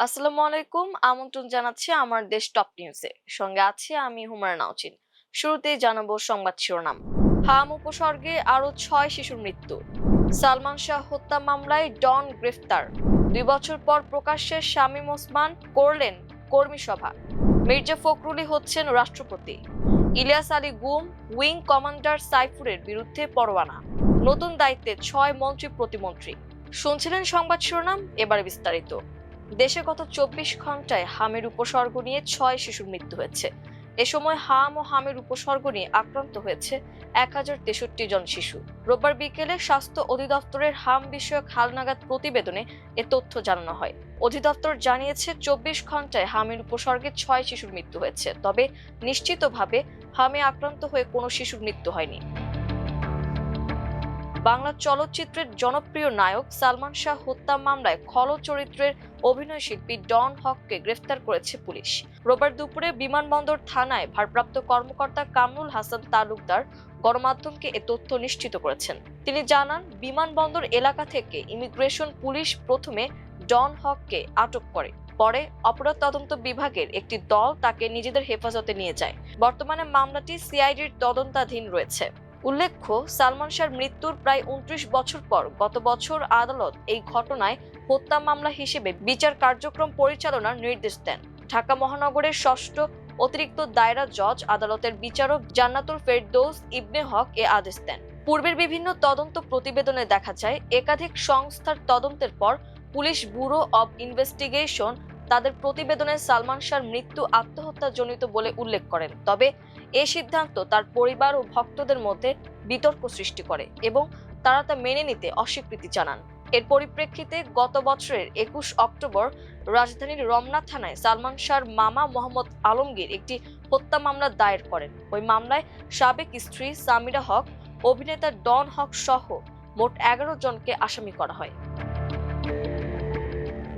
আসসালামু আলাইকুম। আমন্ত্রণ জানাচ্ছি আমার দেশ টপ নিউজে। সঙ্গে আছি আমি হুমায়রা নাওচিন। শুরুতেই জানাবো সংবাদ শিরোনাম। হাম উপসর্গে আরো ৬ শিশুর মৃত্যু। সালমান শাহ হত্যা মামলায় ডন গ্রেফতার। ২ বছর পর প্রকাশ্যে শামীম ওসমান করলেন কর্মী সভা। মির্জা ফখরুলই হচ্ছেন রাষ্ট্রপতি। ইলিয়াস আলী গুম, উইং কমান্ডার সাইফুরের বিরুদ্ধে পরোয়ানা। নতুন দায়িত্বে ৬ মন্ত্রী প্রতিমন্ত্রী। শুনছিলেন সংবাদ শিরোনাম, এবারে বিস্তারিত। দেশে গত ২৪ ঘন্টায় হামের উপসর্গ নিয়ে ৬ শিশুর মৃত্যু হয়েছে। এ সময় হাম ও হামের উপসর্গ নিয়ে আক্রান্ত হয়েছে ১,০৬৩ জন শিশু। রোববার বিকেলে স্বাস্থ্য অধিদপ্তরের হাম বিষয়ক হালনাগাদ প্রতিবেদনে এ তথ্য জানানো হয়। অধিদপ্তর জানিয়েছে ২৪ ঘন্টায় হামের উপসর্গে ৬ শিশুর মৃত্যু হয়েছে, তবে নিশ্চিতভাবে হামে আক্রান্ত হয়ে কোনো শিশুর মৃত্যু হয়নি। বাংলা চলচ্চিত্রের জনপ্রিয় নায়ক সালমান শাহ হত্যা মামলায় খল চরিত্রের অভিনয়শিল্পী ডন হককে গ্রেফতার করেছে পুলিশ। রোববার দুপুরে বিমানবন্দর থানায় ভারপ্রাপ্ত কর্মকর্তা কামরুল হাসান তালুকদার গণমাধ্যমকে এ তথ্য নিশ্চিত করেছেন। তিনি জানান, বিমানবন্দর এলাকা থেকে ইমিগ্রেশন পুলিশ প্রথমে ডন হককে আটক করে। পরে অপরাধ তদন্ত বিভাগের একটি দল তাকে নিজেদের হেফাজতে নিয়ে যায়। বর্তমানে মামলাটি সিআইডির তদন্তাধীন রয়েছে। উল্লেখ্য, সালমান শাহর মৃত্যুর প্রায় ২৯ বছর পর গত বছর আদালত এই ঘটনায় হত্যা মামলা হিসেবে বিচার কার্যক্রম পরিচালনার নির্দেশ দেন। ঢাকা মহানগরের ষষ্ঠ অতিরিক্ত দায়রা জজ আদালতের বিচারক জান্নাতুল ফেরদৌস ইবনে হক এ আদেশ দেন। পূর্বের বিভিন্ন তদন্ত প্রতিবেদনে দেখা যায়, একাধিক সংস্থার তদন্তের পর পুলিশ ব্যুরো অব ইনভেস্টিগেশন তাদের প্রতিবেদনে সালমান শাহর মৃত্যু আত্মহত্যাজনিত বলে উল্লেখ করেন। তবে এ সিদ্ধান্ত তার পরিবার ও ভক্তদের মধ্যে বিতর্ক সৃষ্টি করে এবং তারা তা মেনে নিতে অস্বীকৃতি জানান। এর পরিপ্রেক্ষিতে গত বছরের ২১ অক্টোবর রাজধানীর রমনা থানায় সালমান শাহর মামা মোহাম্মদ আলমগীর একটি হত্যা মামলা দায়ের করেন। ওই মামলায় সাবেক স্ত্রী সামিরা হক, অভিনেতা ডন হক সহ মোট ১১ জনকে আসামি করা হয়।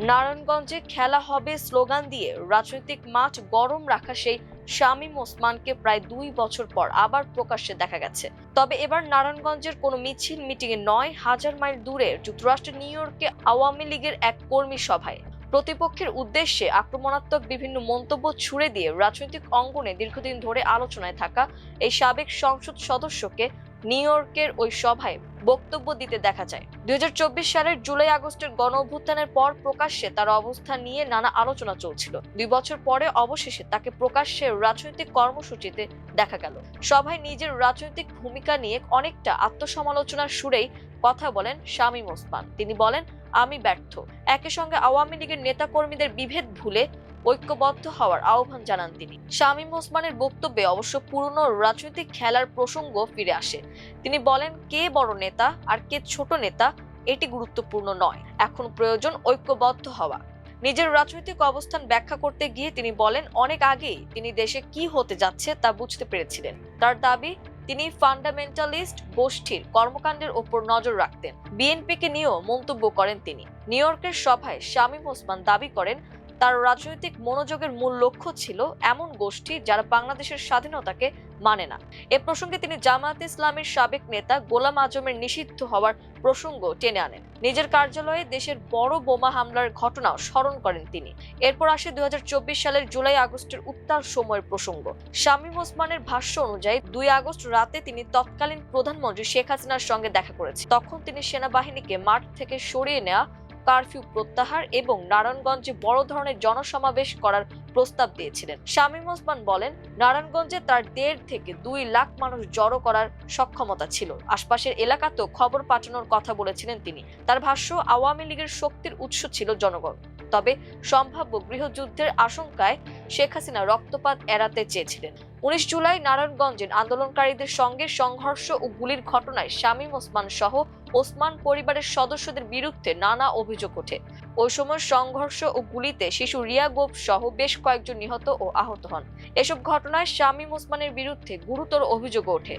নারায়ণগঞ্জে খেলা হবে স্লোগান দিয়ে রাজনৈতিক মাঠ গরম রাখা সেই শামীম ওসমানকে প্রায় ২ বছর পর আবার প্রকাশ্যে দেখা গেছে। তবে এবার নারায়ণগঞ্জের কোনো মিছিল মিটিংয়ে নয়, হাজার মাইল দূরে যুক্তরাষ্ট্রের নিউ ইয়র্কে আওয়ামী লীগের এক কর্মী সভায় প্রতিপক্ষের উদ্দেশ্যে আক্রমণাত্মক বিভিন্ন মন্তব্য ছুড়ে দিয়ে রাজনৈতিক অঙ্গনে দীর্ঘদিন ধরে আলোচনায় থাকা এই সাবেক সংসদ সদস্যকে নিউ ইয়র্কের ওই সভায় বক্তব্য দিতে দেখা যায়। ২০২৪ সালের জুলাই আগস্টের গণ অভ্যুত্থানের পর প্রকাশ্যে তার অবস্থান নিয়ে নানা আলোচনা চলছিল। ২ বছর পরে অবশেষে তাকে প্রকাশ্যে রাজনৈতিক কর্মসূচিতে দেখা গেল। সভায় নিজের রাজনৈতিক ভূমিকা নিয়ে অনেকটা আত্মসমালোচনার সুরেই কথা বলেন শামীম ওসমান। তিনি বলেন, আমি ব্যর্থ। একই সঙ্গে আওয়ামী লীগের নেতাকর্মীদের বিভেদ ভুলে ঐক্যবদ্ধ হওয়ার আহ্বান জানান তিনি। শামীম ওসমানের বক্তব্যে অবশ্য পুরনো রাজনৈতিক খেলার প্রসঙ্গ ফিরে আসে। তিনি বলেন, কে বড় নেতা আর কে ছোট নেতা এটি গুরুত্বপূর্ণ নয়, এখন প্রয়োজন ঐক্যবদ্ধ হওয়া। নিজের রাজনৈতিক অবস্থান ব্যাখ্যা করতে গিয়ে তিনি বলেন, অনেক আগেই তিনি দেশে কি হতে যাচ্ছে তা বুঝতে পেরেছিলেন। তার দাবি, তিনি ফান্ডামেন্টালিস্ট গোষ্ঠীর কর্মকাণ্ডের ওপর নজর রাখতেন। বিএনপিকে নিয়েও মন্তব্য করেন তিনি। নিউ ইয়র্কের সভায় শামীম ওসমান দাবি করেন, তার রাজনৈতিক মনোযোগের মূল লক্ষ্য ছিল এমন গোষ্ঠী যারা বাংলাদেশের স্বাধীনতাকে মানে না। এ প্রসঙ্গে তিনি জামায়াতে ইসলামীর সাবেক নেতা গোলাম আজমের নিষিদ্ধ হওয়ার প্রসঙ্গ টেনে আনেন। নিজের কার্যালয়ে দেশের বড় বোমা হামলার ঘটনাও স্মরণ করেন তিনি। এরপর আসে ২০২৪ সালের জুলাই আগস্টের উত্তাল সময়ের প্রসঙ্গ। শামীম ওসমানের ভাষ্য অনুযায়ী ২ আগস্ট রাতে তিনি তৎকালীন প্রধানমন্ত্রী শেখ হাসিনার সঙ্গে দেখা করেছেন। তখন তিনি সেনাবাহিনীকে মাঠ থেকে সরিয়ে নেওয়া, কারফিউ প্রত্যাহার এবং নারায়ণগঞ্জে বড় ধরনের জনসমাবেশ করার প্রস্তাব দিয়েছিলেন। শামীম ওসমান বলেন, নারায়ণগঞ্জে তার ১.৫ থেকে ২ লাখ মানুষ জড়ো করার সক্ষমতা ছিল। আশপাশের এলাকাতেও খবর পাঠানোর কথা বলেছিলেন তিনি। তার ভাষ্য, আওয়ামী লীগের শক্তির উৎস ছিল জনগণ। তবে সম্ভাব্য গৃহযুদ্ধের আশঙ্কায় শেখ হাসিনা রক্তপাত এড়াতে চেয়েছিলেন। ১৯ জুলাই নারায়ণগঞ্জের আন্দোলনকারীদের সঙ্গে সংঘর্ষ ও গুলির ঘটনায় শামীম ওসমান সহ ওসমান পরিবারের সদস্যদের বিরুদ্ধে নানা অভিযোগ ওঠে। ওই সময় সংঘর্ষ ও গুলিতে শিশু রিয়া গোপ সহ বেশ কয়েকজন নিহত ও আহত হন। এসব ঘটনায় শামীম ওসমানের বিরুদ্ধে গুরুতর অভিযোগ ওঠে।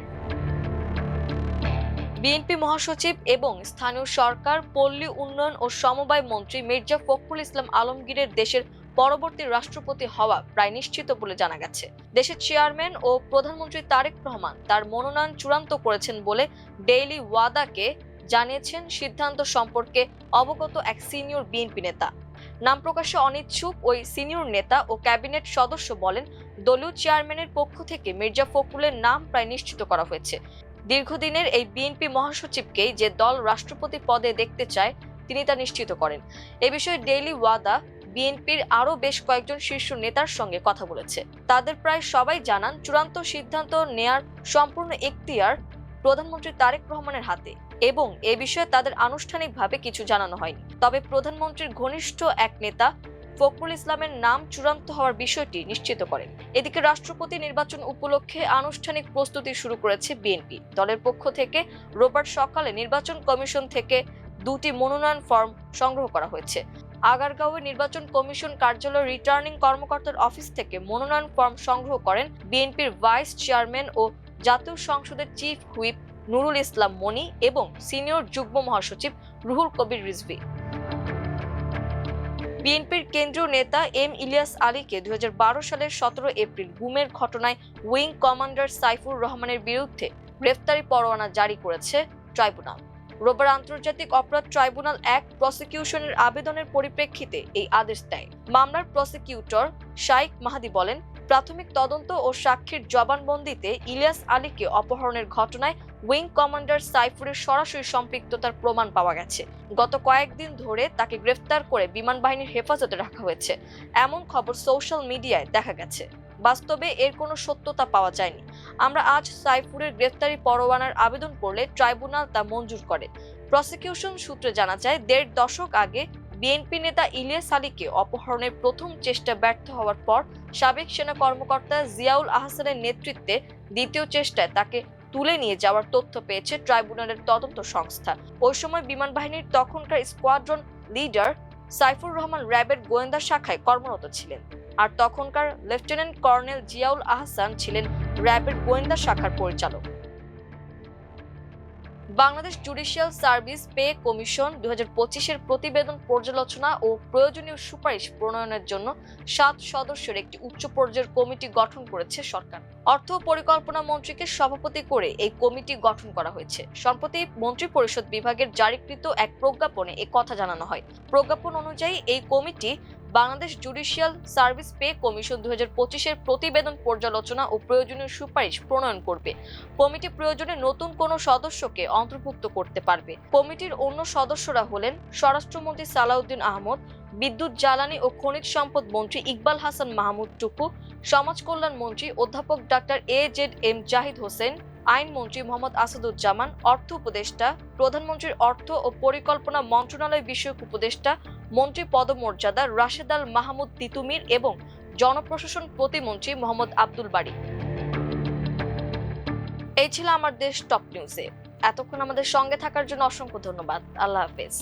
বিএনপি মহাসচিব এবং স্থানীয় সরকার, পল্লী উন্নয়ন ও সমবায় মন্ত্রী মির্জা ফখরুল ইসলাম আলমগীরের দেশের পরবর্তী রাষ্ট্রপতি হওয়া প্রায় নিশ্চিত বলে জানা গেছে। দেশের চেয়ারম্যান ও প্রধানমন্ত্রী তারেক রহমান তার মনোনয়ন চূড়ান্ত করেছেন বলে ডেইলি ওয়াদাকে জানিয়েছেন সিদ্ধান্ত সম্পর্কে অবগত এক সিনিয়র বিএনপি নেতা। নাম প্রকাশে অনিচ্ছুক ওই সিনিয়র নেতা ও ক্যাবিনেট সদস্য বলেন, দলীয় চেয়ারম্যানের পক্ষ থেকে মির্জা ফখরুলের নাম প্রায় নিশ্চিত করা হয়েছে। দীর্ঘদিনের এই বিএনপি মহাসচিবকেই যে দল রাষ্ট্রপতি পদে দেখতে চায় তিনি তা নিশ্চিত করেন। এ বিষয়ে ডেইলি ওয়াদা বিএনপির আরও বেশ কয়েকজন শীর্ষ নেতার সঙ্গে কথা বলেছে। তাদের প্রায় সবাই জানান, চূড়ান্ত সিদ্ধান্ত নেয়ার সম্পূর্ণ এখতিয়ার প্রধানমন্ত্রী তারেক রহমানের হাতে এবং এ বিষয়ে তাদের আনুষ্ঠানিকভাবে কিছু জানানো হয়নি। তবে প্রধানমন্ত্রীর ঘনিষ্ঠ এক নেতা ফখরুল ইসলামের নাম চূড়ান্ত হওয়ার বিষয়টি নিশ্চিত করেন। এদিকে রাষ্ট্রপতি নির্বাচন উপলক্ষে আনুষ্ঠানিক প্রস্তুতি শুরু করেছে বিএনপি। দলের পক্ষ থেকে রোববার সকালে নির্বাচন কমিশন থেকে 2টি মনোনয়ন ফর্ম সংগ্রহ করা হয়েছে। আগারগাঁওয়ে নির্বাচন কমিশন কার্যালয়ের রিটার্নিং কর্মকর্তার অফিস থেকে মনোনয়ন ফর্ম সংগ্রহ করেন বিএনপির ভাইস চেয়ারম্যান ও জাতীয় সংসদের চিফ হুইপ নুরুল ইসলাম মনি এবং সিনিয়র যুগ্ম মহাসচিব রুহুল কবির রিজভী। বিএনপির কেন্দ্রীয় নেতা এম ইলিয়াস আলীকে 2012 সালের 17 এপ্রিল গুমের ঘটনায় উইং কমান্ডার সাইফুর রহমানের বিরুদ্ধে গ্রেফতারি পরোয়ানা জারি করেছে ট্রাইব্যুনাল। রোববার আন্তর্জাতিক অপরাধ ট্রাইব্যুনাল 1 প্রসিকিউশনের আবেদনের পরিপ্রেক্ষিতে এই আদেশ দেয়। মামলার প্রসিকিউটর শাইখ মাহাদি বলেন, প্রাথমিক তদন্ত ও সাক্ষীর জবানবন্দিতে ইলিয়াস আলীকে অপহরণের ঘটনায় উইং কমান্ডার সাইফুরের সরাসরি সম্পৃক্ততার প্রমাণ পাওয়া গেছে। গত কয়েকদিন ধরে তাকে গ্রেফতার করে বিমান বাহিনীর হেফাজতে রাখা হয়েছে, এমন খবর সোশ্যাল মিডিয়ায় দেখা গেছে। বাস্তবে এর কোনো সত্যতা পাওয়া যায়নি। আমরা আজ সাইফুরের গ্রেফতারি পরোয়ানার আবেদন করলে ট্রাইব্যুনাল তা মঞ্জুর করে। প্রসিকিউশন সূত্রে জানা যায়, 1.5 দশক আগে বিএনপি নেতা ইলিয়াস আলীকে অপহরণের প্রথম চেষ্টা ব্যর্থ হওয়ার পর সাবেক সেনা কর্মকর্তা জিয়াউল আহসানের নেতৃত্বে দ্বিতীয় চেষ্টায় তাকে তুলে নিয়ে যাওয়ার তথ্য পেয়েছে ট্রাইব্যুনালের তদন্ত সংস্থা। ওই সময় বিমান বাহিনীর তখনকার স্কোয়াড্রন লিডার সাইফুর রহমান র্যাবের গোয়েন্দা শাখায় কর্মরত ছিলেন, আর তখনকার লেফটেন্যান্ট কর্নেল জিয়াউল আহসান ছিলেন র্যাবের গোয়েন্দা শাখার পরিচালক। Bangladesh judicial service pay commission 2025-এর প্রতিবেদন পর্যালোচনা ও প্রয়োজনীয় সুপারিশ প্রণয়নের জন্য 7 সদস্যের একটি উচ্চ পর্যায়ের কমিটি গঠন করেছে সরকার। অর্থ পরিকল্পনা মন্ত্রীকে সভাপতি করে এই কমিটি গঠন করা হয়েছে। সম্প্রতি মন্ত্রিপরিষদ বিভাগের জারিকৃত এক প্রজ্ঞাপনে এ কথা জানানো হয়। প্রজ্ঞাপন অনুযায়ী এই committee Bangladesh judicial service pay commission 2025-এর প্রতিবেদন পর্যালোচনা ও প্রয়োজনীয় সুপারিশ প্রণয়ন করবে। কমিটি প্রয়োজনে নতুন কোনো সদস্যকে অন্তর্ভুক্ত করতে পারবে। কমিটির অন্য সদস্যরা হলেন স্বরাষ্ট্রমন্ত্রী সালাউদ্দিন আহমদ, বিদ্যুৎ জ্বালানি ও খনিজ সম্পদ মন্ত্রী ইকবাল হাসান মাহমুদ টুকু, সমাজ কল্যাণ মন্ত্রী অধ্যাপক ডাক্তার AJM জাহিদ হোসেন, আইনমন্ত্রী মোহাম্মদ আসাদুজ্জামান, অর্থ উপদেষ্টা, প্রধানমন্ত্রীর অর্থ ও পরিকল্পনা মন্ত্রণালয় বিষয়ক উপদেষ্টা মন্ত্রী পদমর্যাদা রাশেদ আল মাহমুদ তিতুমির এবং জনপ্রশাসন প্রতিমন্ত্রী মোহাম্মদ আব্দুল বারী। এই ছিল আমার দেশ টপ নিউজে। এতক্ষণ আমাদের সঙ্গে থাকার জন্য অসংখ্য ধন্যবাদ। আল্লাহ হাফেজ।